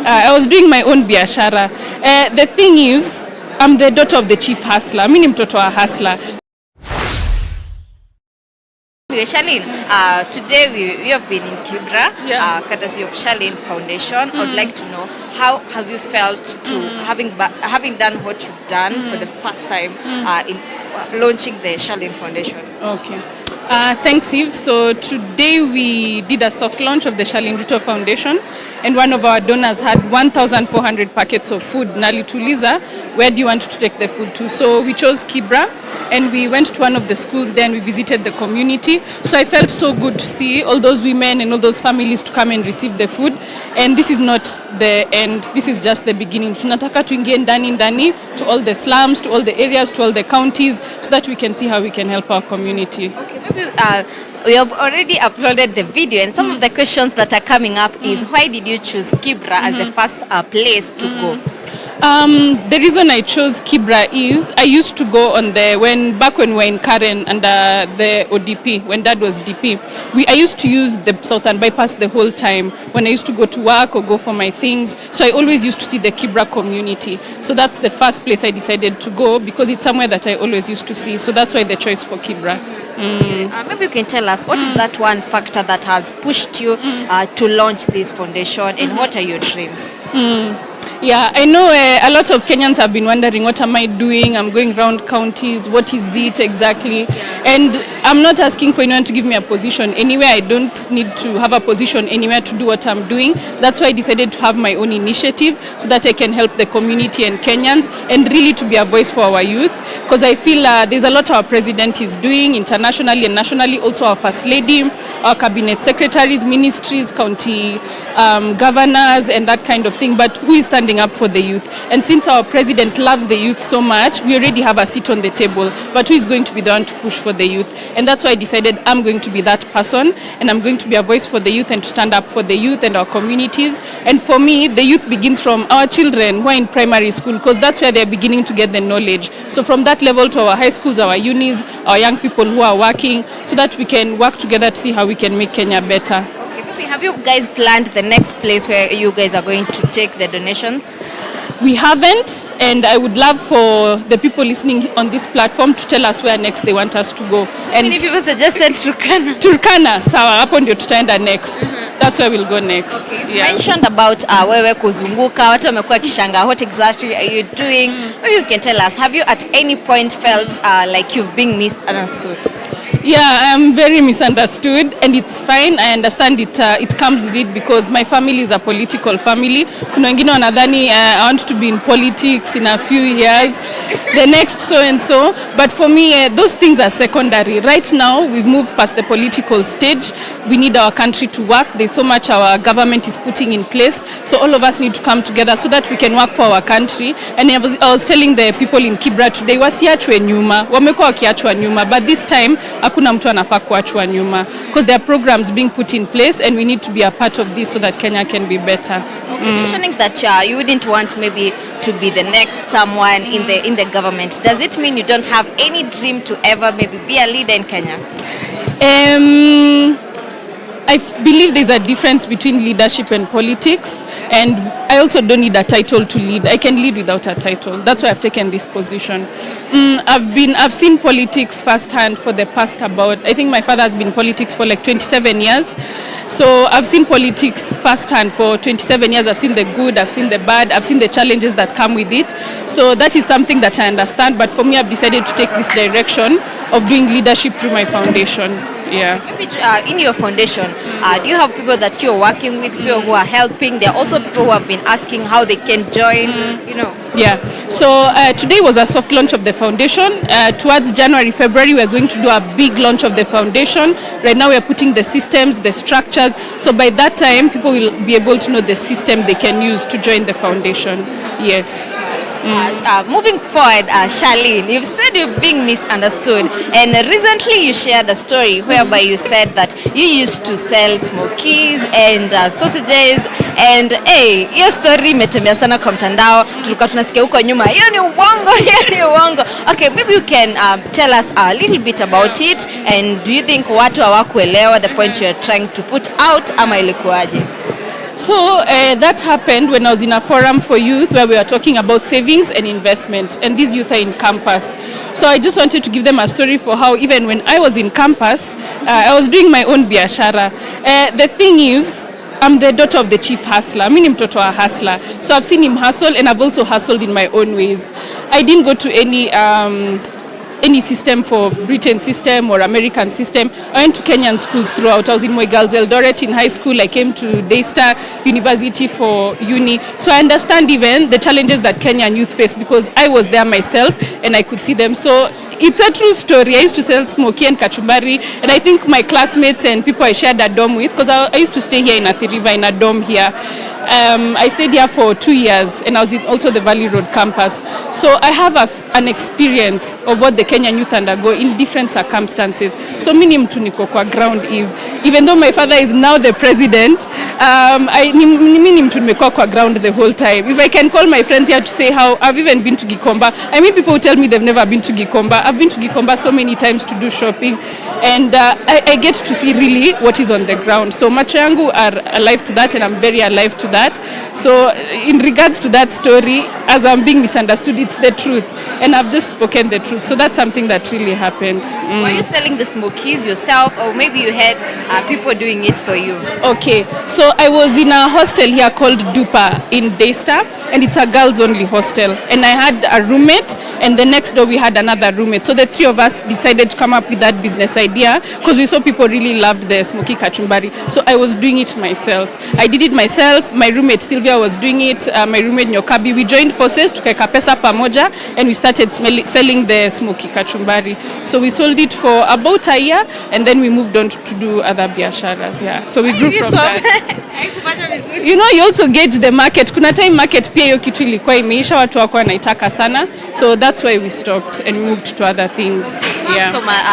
I was doing my own biashara. The thing is, I'm the daughter of the chief hustler. Mimi ni mtoto wa hustler. Charlene, today we have been in Kibra, courtesy of Charlene Foundation. I would like to know, how have you felt to having done what you've done for the first time in launching the Charlene Foundation? Okay. Thanks, Eve. So today we did a soft launch of the CHARLENE RUTO Foundation, and one of our donors had 1,400 packets of food. Nalituliza, where do you want to take the food to? So we chose Kibra, and we went to one of the schools there and we visited the community. So I felt so good to see all those women and all those families to come and receive the food. And this is not the end, this is just the beginning. Tunataka tuingie ndani to all the slums, to all the areas, to all the counties, so that we can see how we can help our community. Okay, maybe we have already uploaded the video, and some of the questions that are coming up is, why did you choose Kibra as the first place to go? The reason I chose Kibra is I used to go on back when we were in Karen under the ODP, when Dad was DP. I used to use the Southern Bypass the whole time when I used to go to work or go for my things. So I always used to see the Kibra community. So that's the first place I decided to go because it's somewhere that I always used to see. So that's why the choice for Kibra. Maybe you can tell us, what is that one factor that has pushed you to launch this foundation, and what are your dreams? Yeah, I know a lot of Kenyans have been wondering, what am I doing? I'm going around counties. What is it exactly? And I'm not asking for anyone to give me a position anywhere. I don't need to have a position anywhere to do what I'm doing. That's why I decided to have my own initiative so that I can help the community and Kenyans and really to be a voice for our youth. Because I feel there's a lot our president is doing internationally and nationally, also our first lady, our cabinet secretaries, ministries, county governors and that kind of thing. But who is standing up for the youth? And since our president loves the youth so much, we already have a seat on the table. But who is going to be the one to push for the youth? And that's why I decided I'm going to be that person, and I'm going to be a voice for the youth and to stand up for the youth and our communities. And for me, the youth begins from our children who are in primary school, because that's where they're beginning to get the knowledge. So from that level to our high schools, our unis, our young people who are working, so that we can work together to see how we can make Kenya better. Have you guys planned the next place where you guys are going to take the donations? We haven't, and I would love for the people listening on this platform to tell us where next they want us to go. And many people suggested Turkana. Turkana, sawa, hapo ndio tutaenda next. That's where we'll go next. Okay. You mentioned about wewe kuzunguka, watu wamekuwa kishanga, what exactly are you doing? Maybe you can tell us, have you at any point felt like you've been misunderstood? Yeah, I'm very misunderstood, and it's fine. I understand it. It comes with it because my family is a political family. Kuna wengine wanadhani I want to be in politics in a few years, the next so and so. But for me, those things are secondary. Right now, we've moved past the political stage. We need our country to work. There's so much our government is putting in place. So all of us need to come together so that we can work for our country. And I was telling the people in Kibra today, wasiachwe nyuma, wamekuwa wakiachwa nyuma. But this time, hakuna mtu anafaa kuachwa nyuma, because there are programs being put in place and we need to be a part of this so that Kenya can be better. Mentioning that you wouldn't want maybe to be the next someone in the government, does it mean you don't have any dream to ever maybe be a leader in Kenya? I believe there's a difference between leadership and politics, and I also don't need a title to lead. I can lead without a title. That's why I've taken this position. I've seen politics firsthand for the past I think my father has been in politics for like 27 years. So I've seen politics firsthand for 27 years. I've seen the good, I've seen the bad, I've seen the challenges that come with it. So that is something that I understand. But for me, I've decided to take this direction of doing leadership through my foundation. Yeah. Maybe in your foundation, do you have people that you're working with, people who are helping? There are also people who have been asking how they can join, Yeah. So today was a soft launch of the foundation. Towards January, February, we're going to do a big launch of the foundation. Right now, we're putting the systems, the structures. So by that time, people will be able to know the system they can use to join the foundation. Yes. Moving forward, Charlene, you've said you're being misunderstood, and recently you shared a story whereby you said that you used to sell smokies and sausages, and hiyo story imetembea sana kwa mtandao, tulikuwa tunasikia huko nyuma, hiyo ni uongo. Okay, maybe you can tell us a little bit about it, and do you think watu hawakuelewa the point you're trying to put out, ama ilikuwaje? So that happened when I was in a forum for youth where we were talking about savings and investment, and these youth are in campus. So I just wanted to give them a story for how even when I was in campus, I was doing my own biashara. The thing is, I'm the daughter of the chief hustler. Mimi ni mtoto wa hustler. So I've seen him hustle, and I've also hustled in my own ways. I didn't go to any system for Britain system or American system. I went to Kenyan schools throughout. I was in Moi Girls Eldoret in high school. I came to Daystar University for uni. So I understand even the challenges that Kenyan youth face because I was there myself and I could see them. So it's a true story. I used to sell Smokie and Kachumbari, and I think my classmates and people I shared a dorm with, because I used to stay here in Athi River in a dorm here. I stayed here for 2 years, and I was in also the Valley Road campus. So I have an experience of what the Kenyan youth undergo in different circumstances. So mimi mtu niko kwa ground even though my father is now the president, mimi mtu nimekuwa kwa ground the whole time. If I can call my friends here to say how I've even been to Gikomba. I mean, people tell me they've never been to Gikomba. I've been to Gikomba so many times to do shopping, and I get to see really what is on the ground. So macho yangu are alive to that, and I'm very alive to that. So in regards to that story, as I'm being misunderstood, it's the truth, and I've just spoken the truth. So that's something that really happened. Were you selling the smokies yourself, or maybe you had people doing it for you? Okay, so I was in a hostel here called Dupa in Daystar, and it's a girls only hostel, and I had a roommate, and the next door we had another roommate. So the three of us decided to come up with that business idea because we saw people really loved the Smokie Kachumbari. So I was doing it myself. I did it myself. My roommate Sylvia was doing it. My roommate Nyokabi. We joined forces, tukaweka pesa pamoja, and we started selling the Smokie Kachumbari. So we sold it for about a year, and then we moved on to do other biasharas. Yeah. So we grew from that. You know, you also gauge the market. Kuna time market pia hiyo kitu ilikuwa imeisha, watu wako wanaitaka sana. So that's why we stopped and moved to other things. Yeah.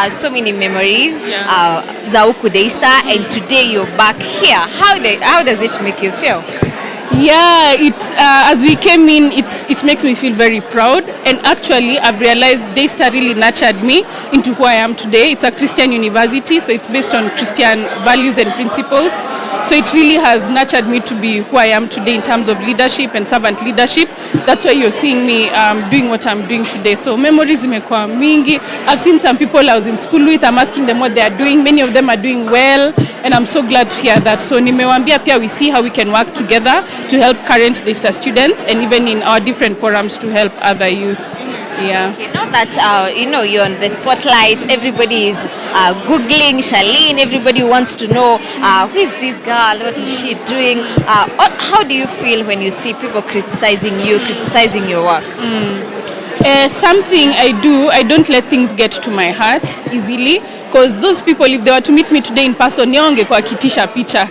So many memories za huku Daystar, and today you're back here. How does it make you feel? Yeah, as we came in, it makes me feel very proud, and actually I've realized Daystar really nurtured me into who I am today. It's a Christian university, so it's based on Christian values and principles. So it really has nurtured me to be who I am today in terms of leadership and servant leadership. That's why you're seeing me doing what I'm doing today. So memories zimekuwa mingi. I've seen some people I was in school with. I'm asking them what they are doing. Many of them are doing well, and I'm so glad to hear that. So nimewambia pia we see how we can work together to help current Daystar students, and even in our different forums to help other youth. Yeah. Okay, now that you're on the spotlight, everybody is googling CHARLENE. Everybody wants to know who is this girl, what is she doing. How do you feel when you see people criticizing you, criticizing your work? Something I don't let things get to my heart easily, because those people, if they were to meet me today in person, kwa kitisha picha.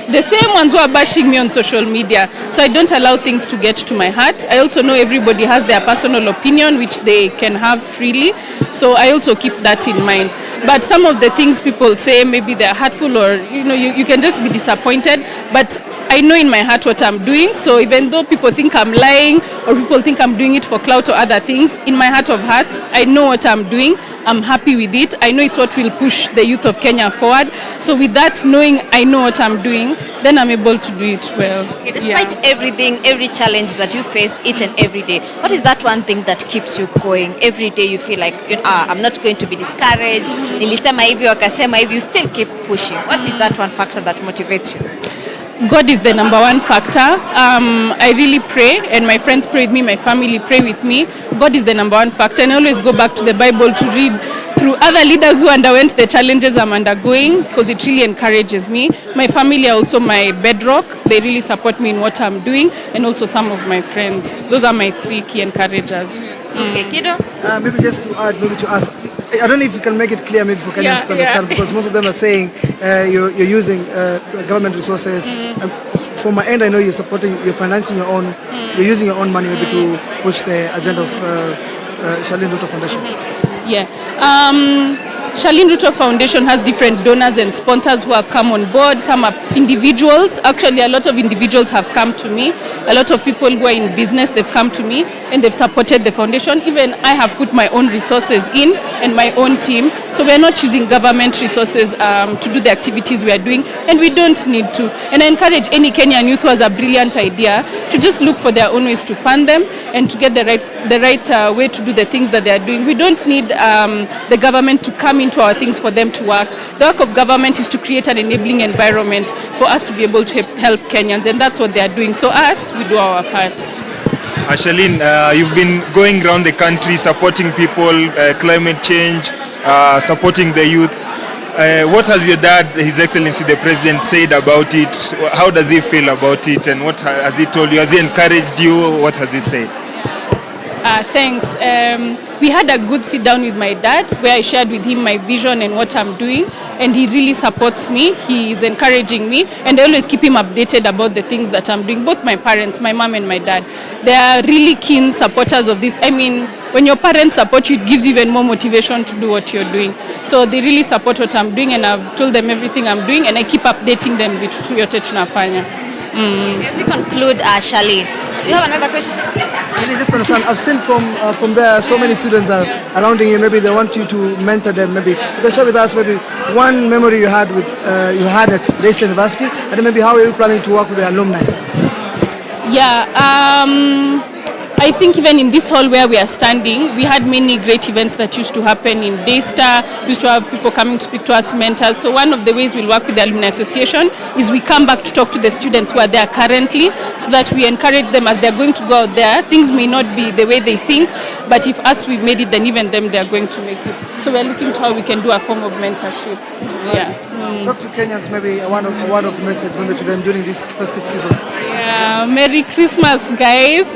The same ones who are bashing me on social media. So I don't allow things to get to my heart. I also know everybody has their personal opinion, which they can have freely. So I also keep that in mind. But some of the things people say, maybe they're hurtful, or you can just be disappointed. But I know in my heart what I'm doing. So even though people think I'm lying, or people think I'm doing it for clout or other things, in my heart of hearts, I know what I'm doing. I'm happy with it. I know it's what will push the youth of Kenya forward. So with that, knowing I know what I'm doing, then I'm able to do it well. Okay, despite everything, every challenge that you face each and every day, what is that one thing that keeps you going? Every day you feel like, I'm not going to be discouraged. Nilisema hivi, wakasema hivi, you still keep pushing. What is that one factor that motivates you? God is the number one factor. I really pray, and my friends pray with me, my family pray with me. God is the number one factor, and I always go back to the Bible to read through other leaders who underwent the challenges I'm undergoing, because it really encourages me. My family are also my bedrock. They really support me in what I'm doing, and also some of my friends. Those are my three key encouragers. Okay, Kido? Maybe just to add, maybe to ask, I don't know if you can make it clear maybe for Kenyans to understand, because most of them are saying you're using government resources. From my end, I know you're supporting, you're financing your own, you're using your own money maybe to push the agenda of CHARLENE Ruto Foundation. Yeah. CHARLENE RUTO Foundation has different donors and sponsors who have come on board. Some are individuals. Actually, a lot of individuals have come to me. A lot of people who are in business, they've come to me and they've supported the foundation. Even I have put my own resources in and my own team. So we are not using government resources to do the activities we are doing, and we don't need to. And I encourage any Kenyan youth who has a brilliant idea to just look for their own ways to fund them and to get the right way to do the things that they are doing. We don't need the government to come into our things for them to work. The work of government is to create an enabling environment for us to be able to help Kenyans, and that's what they are doing. So us, we do our part. CHARLENE, you've been going around the country supporting people, climate change, supporting the youth. What has your dad, His Excellency the President, said about it? How does he feel about it, and what has he told you? Has he encouraged you? What has he said? Thanks. We had a good sit down with my dad where I shared with him my vision and what I'm doing, and he really supports me. He is encouraging me, and I always keep him updated about the things that I'm doing. Both my parents, my mom and my dad, they are really keen supporters of this. I mean, when your parents support you, it gives you even more motivation to do what you're doing. So they really support what I'm doing, and I've told them everything I'm doing, and I keep updating them vitu yote tunafanya. As we conclude, CHARLENE, you have another question? Really, just to understand, I've seen from there so many students are surrounding you. Maybe they want you to mentor them. Maybe you can share with us maybe one memory you had at Daystar University, and then maybe how are you planning to work with the alumni? Yeah. I think even in this hall where we are standing, we had many great events that used to happen in Daystar. We used to have people coming to speak to us, mentors. So one of the ways we'll work with the Alumni Association is we come back to talk to the students who are there currently, so that we encourage them as they're going to go out there. Things may not be the way they think, but if us we made it, then even them they're going to make it. So we're looking to how we can do a form of mentorship. Yeah. Talk to Kenyans, maybe a word of message maybe to them during this festive season. Yeah, Merry Christmas, guys.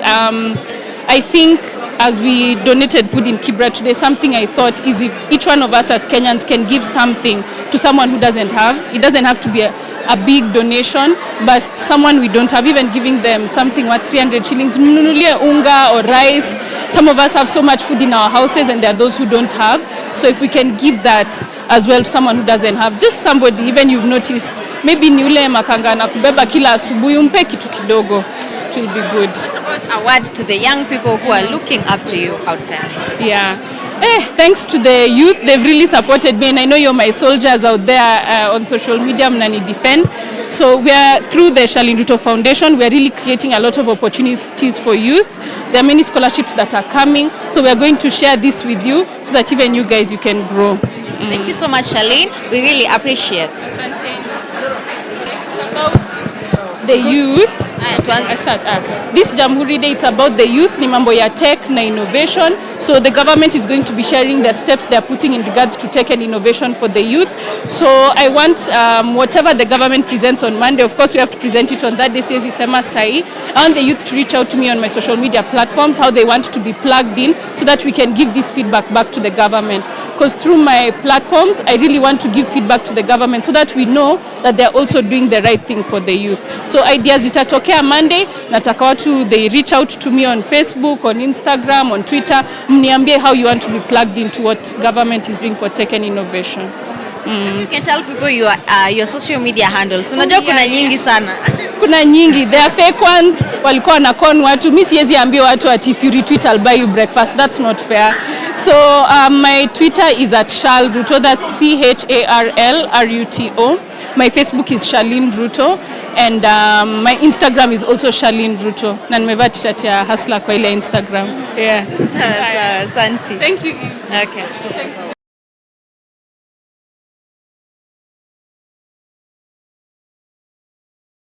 I think as we donated food in Kibra today, something I thought is if each one of us as Kenyans can give something to someone who doesn't have, it doesn't have to be a big donation, but someone we don't have, even giving them something worth 300 shillings, mnunulie unga or rice. Some of us have so much food in our houses and there are those who don't have. So if we can give that as well to someone who doesn't have, just somebody, even you've noticed, maybe ni ule makanga na kubeba kila asubuhi, umpe kitu kidogo. It will be good. About a word to the young people who are looking up to you out there. Yeah. Thanks to the youth, they've really supported me, and I know you're my soldiers out there on social media, mnani defend. So we are, through the CHARLENE RUTO Foundation, we are really creating a lot of opportunities for youth. There are many scholarships that are coming, so we are going to share this with you so that even you guys, you can grow. Thank you so much, CHARLENE. We really appreciate the youth. I start. This Jamhuri Day, it's about the youth, ni mambo ya tech na innovation. So the government is going to be sharing the steps they are putting in regards to tech and innovation for the youth. So I want whatever the government presents on Monday, of course we have to present it on that day, says Isema Sai. I want the youth to reach out to me on my social media platforms, how they want to be plugged in, so that we can give this feedback back to the government. Because through my platforms, I really want to give feedback to the government so that we know that they're also doing the right thing for the youth. So ideas itatokea Monday, nataka watu, they reach out to me on Facebook, on Instagram, on Twitter, mniambie how you want to be plugged into what government is doing for tech and innovation. You can tell people your social media handles. Unajua kuna nyingi sana. Kuna nyingi. There are fake ones. Walikuwa na con watu. Mimi siwezi ambia watu ati if you retweet I'll buy you breakfast. That's not fair. So my Twitter is at CHARL RUTO. That's CHARLRUTO. My Facebook is CHARLENE RUTO. And my Instagram is also CHARLENE RUTO. Na nimevaa t-shirt ya hustler kwa ile Instagram. Yeah. Asante. Thank you. Okay.